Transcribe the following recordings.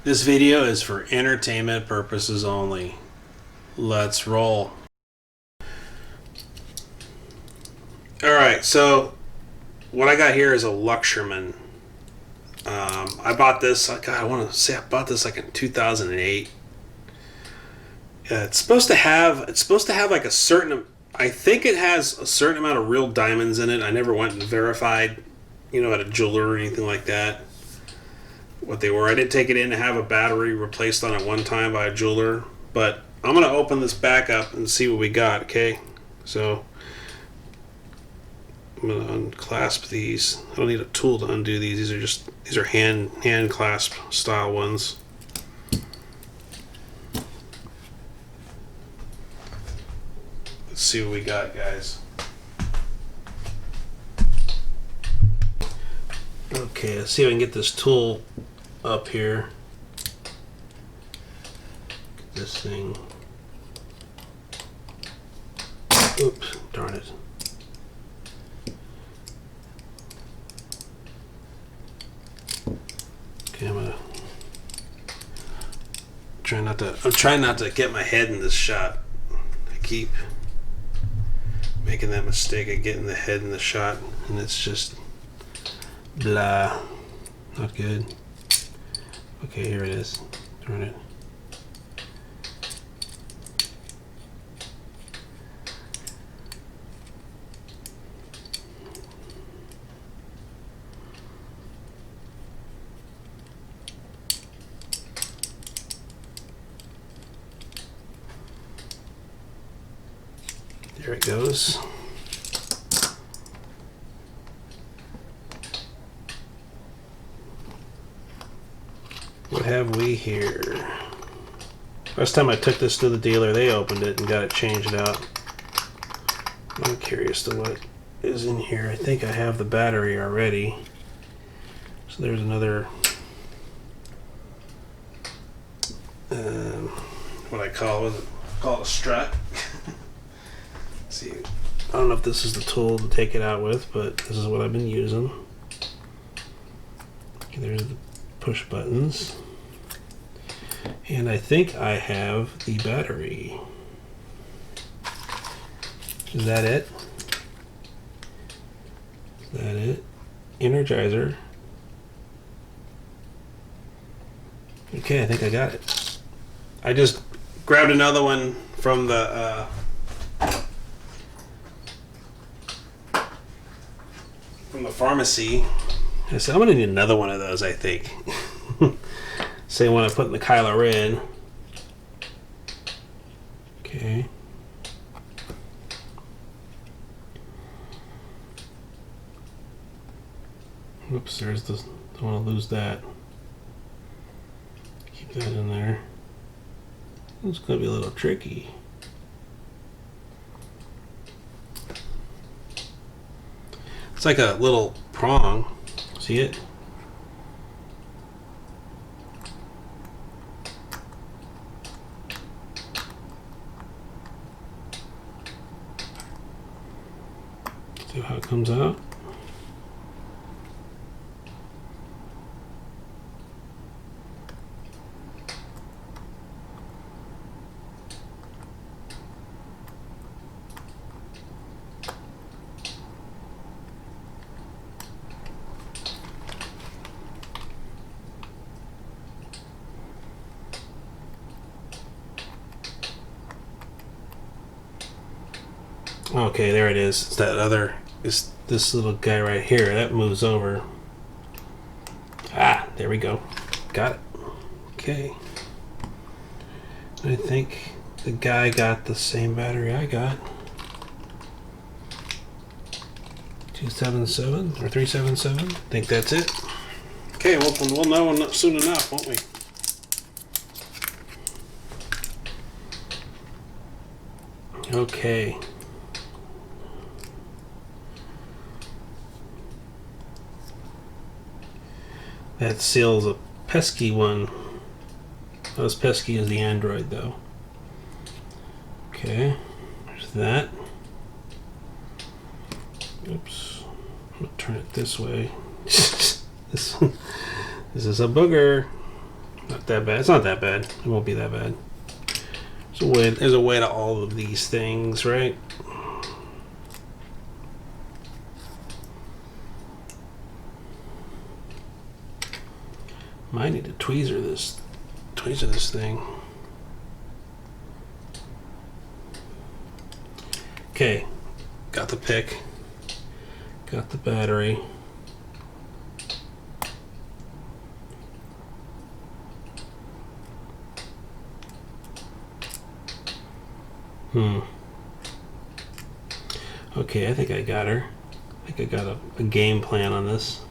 This video is for entertainment purposes only. Let's roll. Alright, so what I got here is a Luxurman. I bought this, God, I want to say I bought this like in 2008. It's supposed to have like a certain, I think it has a certain amount of real diamonds in it. I never went and verified, at a jeweler or anything like that, what they were. I did take it in to have a battery replaced on it one time by a jeweler, but I'm going to open this back up and see what we got, okay? So I'm going to unclasp these. I don't need a tool to undo these. These are hand clasp style ones. Let's see what we got, guys. Okay, let's see if I can get this tool up here. Get this thing. Oops, darn it. Okay, I'm trying not to get my head in this shot. I keep making that mistake of getting the head in the shot, and it's just blah, not good. Okay, here it is. Darn it. There it goes. What have we here? Last time I took this to the dealer, they opened it and got it changed out. I'm curious to what is in here. I think I have the battery already. So there's another, what I call it a strut. See, I don't know if this is the tool to take it out with, but this is what I've been using. Okay, there's the push buttons. And I think I have the battery. Is that it? Is that it? Energizer. Okay, I think I got it. I just grabbed another one from the pharmacy. I said, I'm gonna need another one of those, I think. Same one I put in the Kylo Ren. Okay. Oops, there's the, don't want to lose that. Keep that in there. It's gonna be a little tricky. It's like a little prong. See it? See how it comes out? Okay, there it is. It's that other, it's this little guy right here that moves over. Ah, there we go. Got it. Okay. I think the guy got the same battery I got. 277 or 377. I think that's it. Okay, well, we'll know soon enough, won't we? Okay. That seal's a pesky one. Not as pesky as the Android, though. Okay, there's that. Oops. I'm gonna turn it this way. This is a booger. Not that bad. It's not that bad. It won't be that bad. There's a way to all of these things, right? Might need to tweezer this thing. Okay, got the pick, got the battery. Okay, I think I got her. I think I got a game plan on this.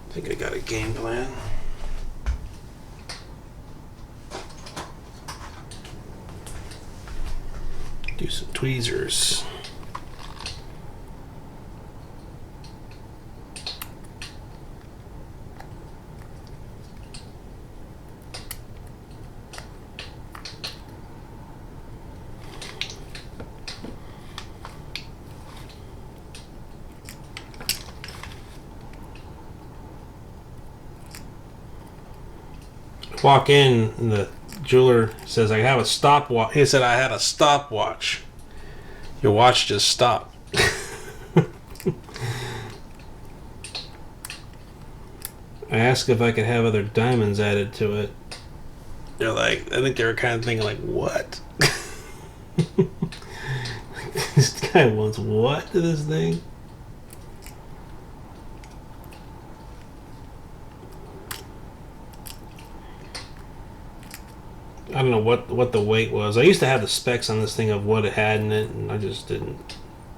I think I got a game plan. Do some tweezers. Walk in and the jeweler says, I have a stopwatch. He said I had a stopwatch. Your watch just stopped. I asked if I could have other diamonds added to it. They're like, I think they were kind of thinking like, what? This guy wants what to this thing? I don't know what the weight was. I used to have the specs on this thing of what it had in it, and I just didn't.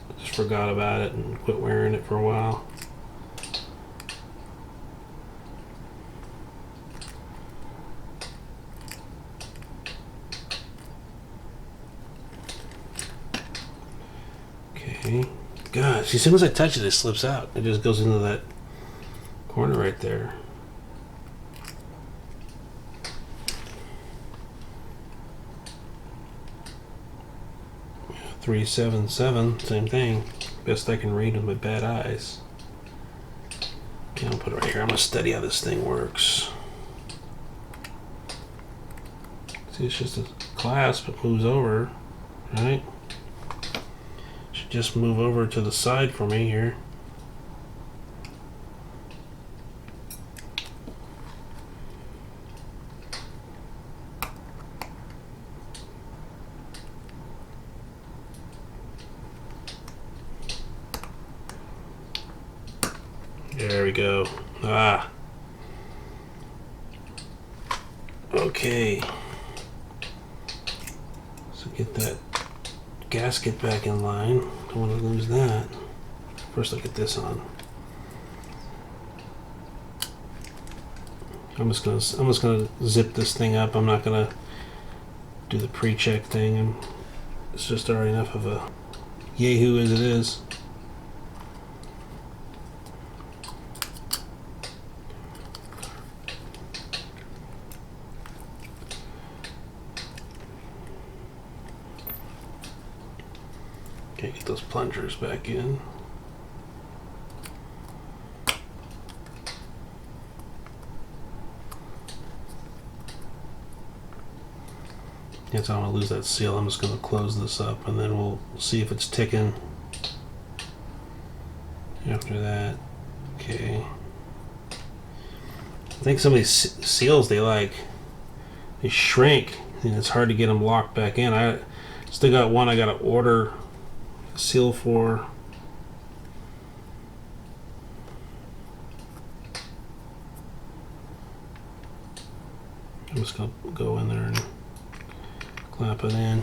I just forgot about it and quit wearing it for a while. Okay. Gosh, as soon as I touch it, it slips out. It just goes into that corner right there. Yeah, 377, same thing. Best I can read with my bad eyes. Okay, I'll put it right here. I'm gonna study how this thing works. See, it's just a clasp. It moves over, right? Should just move over to the side for me here. There we go. Ah. Okay. So get that gasket back in line. Don't want to lose that. First, I'll get this on. I'm just gonna zip this thing up. I'm not gonna do the pre-check thing. It's just already enough of a yahoo as it is. Okay, get those plungers back in. Yes, I don't want to lose that seal. I'm just going to close this up and then we'll see if it's ticking after that. Okay. I think some of these seals, they shrink and it's hard to get them locked back in. I still got one I got to order a seal for. I'm just going to go in there and clamp it in.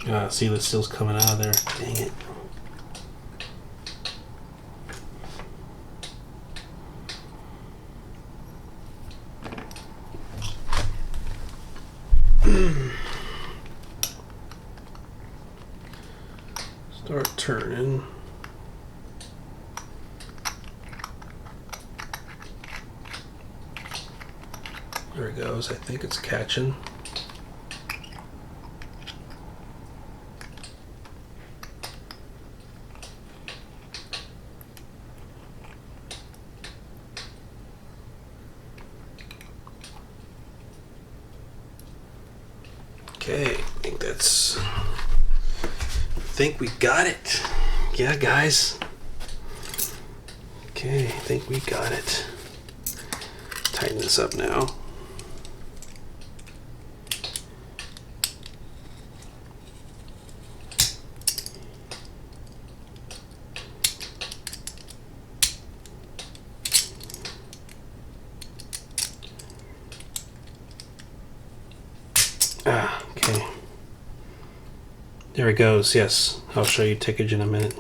Ah, see the seal's coming out of there. Dang it. Start turning. There it goes. I think it's catching. Okay, I think we got it. Yeah, guys. Okay, I think we got it. Tighten this up now. Okay. There it goes. Yes, I'll show you tickage in a minute.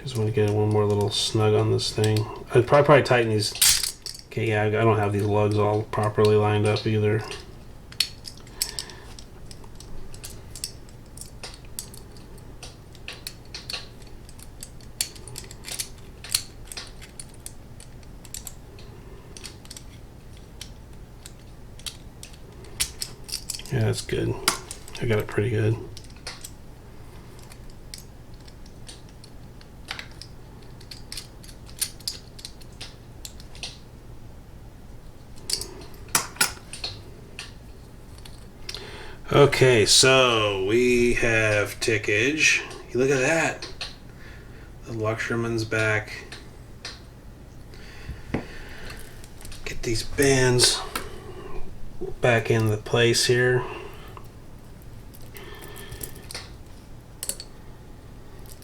Just want to get one more little snug on this thing. I'd probably tighten these. Okay, yeah, I don't have these lugs all properly lined up either. Yeah, that's good. I got it pretty good. Okay, so we have tickage. You look at that. The Luxurman's back. Get these bands back in the place here.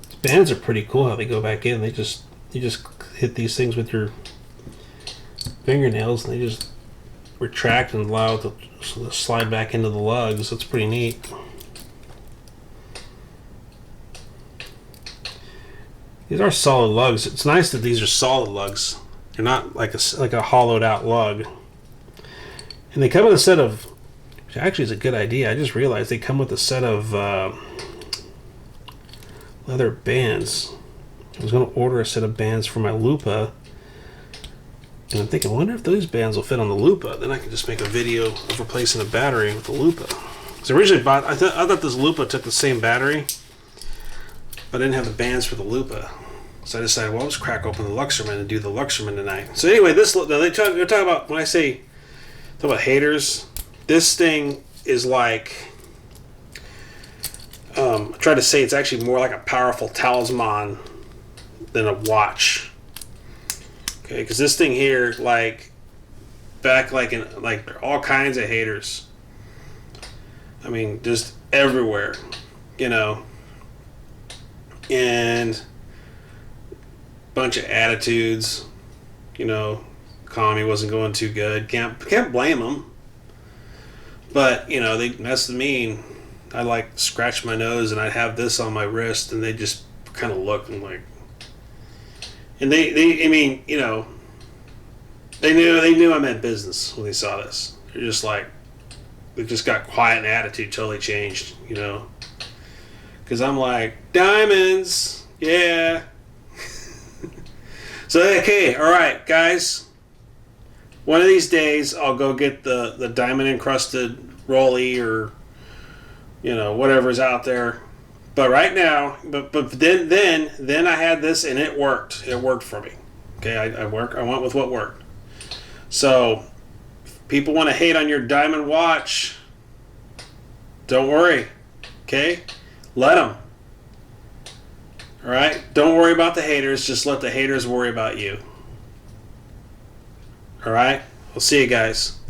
These bands are pretty cool how they go back in. You just hit these things with your fingernails and they just retract and allow it to slide back into the lugs. That's pretty neat. These are solid lugs. It's nice that these are solid lugs. They're not like a hollowed out lug. And they come with a set of, which actually is a good idea. I just realized they come with a set of leather bands. I was going to order a set of bands for my Lupa. And I'm thinking, I wonder if those bands will fit on the Lupa. Then I can just make a video of replacing a battery with the Lupa. So originally I thought this Lupa took the same battery, but I didn't have the bands for the Lupa. So I decided, well, let's crack open the Luxurman and do the Luxurman tonight. So anyway, they're talking about, when I say, talk about haters, this thing is like, I try to say it's actually more like a powerful talisman than a watch. Okay, because this thing here, like, back like all kinds of haters. I mean, just everywhere, you know. And bunch of attitudes, you know. Economy wasn't going too good. Can't blame them. But you know, they messed with me. And I like scratch my nose, and I'd have this on my wrist, and they just kind of look and like. And they, I mean, you know, they knew I meant business when they saw this. They're just like, they just got quiet and attitude totally changed, you know. Because I'm like, diamonds, yeah. So, okay, all right, guys. One of these days, I'll go get the diamond encrusted Rolly or, you know, whatever's out there. But right now, but then I had this and it worked. It worked for me. Okay, I went with what worked. So, if people want to hate on your diamond watch, don't worry. Okay, let them. All right, don't worry about the haters. Just let the haters worry about you. All right, we'll see you guys.